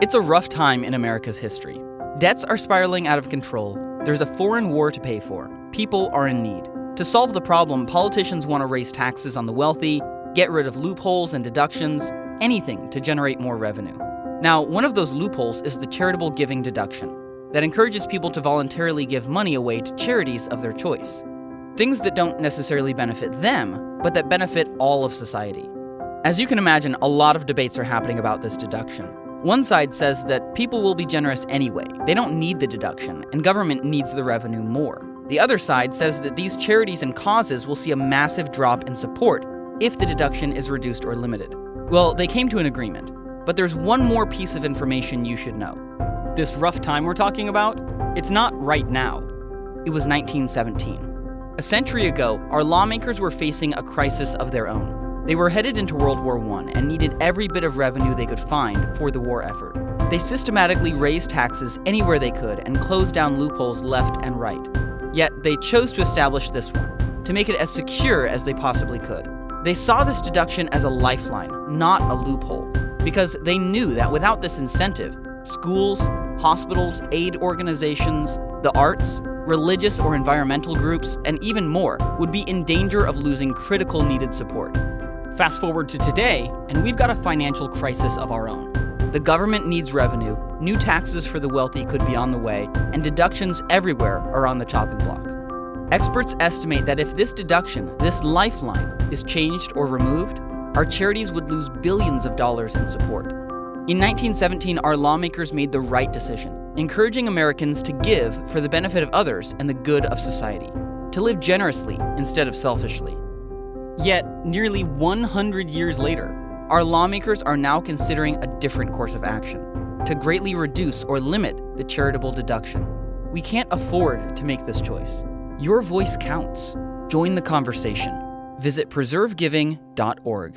It's a rough time in America's history. Debts are spiraling out of control. There's a foreign war to pay for. People are in need. To solve the problem, politicians want to raise taxes on the wealthy, get rid of loopholes and deductions, anything to generate more revenue. Now, one of those loopholes is the charitable giving deduction that encourages people to voluntarily give money away to charities of their choice. Things that don't necessarily benefit them, but that benefit all of society. As you can imagine, a lot of debates are happening about this deduction. One side says that people will be generous anyway. They don't need the deduction, and government needs the revenue more. The other side says that these charities and causes will see a massive drop in support if the deduction is reduced or limited. Well, they came to an agreement, but there's one more piece of information you should know. This rough time we're talking about, it's not right now. It was 1917. A century ago, our lawmakers were facing a crisis of their own. They were headed into World War I and needed every bit of revenue they could find for the war effort. They systematically raised taxes anywhere they could and closed down loopholes left and right. Yet they chose to establish this one, to make it as secure as they possibly could. They saw this deduction as a lifeline, not a loophole, because they knew that without this incentive, schools, hospitals, aid organizations, the arts, religious or environmental groups, and even more would be in danger of losing critical needed support. Fast forward to today, and we've got a financial crisis of our own. The government needs revenue, new taxes for the wealthy could be on the way, and deductions everywhere are on the chopping block. Experts estimate that if this deduction, this lifeline, is changed or removed, our charities would lose billions of dollars in support. In 1917, our lawmakers made the right decision, encouraging Americans to give for the benefit of others and the good of society, to live generously instead of selfishly. Yet, nearly 100 years later, our lawmakers are now considering a different course of action, to greatly reduce or limit the charitable deduction. We can't afford to make this choice. Your voice counts. Join the conversation. Visit preservegiving.org.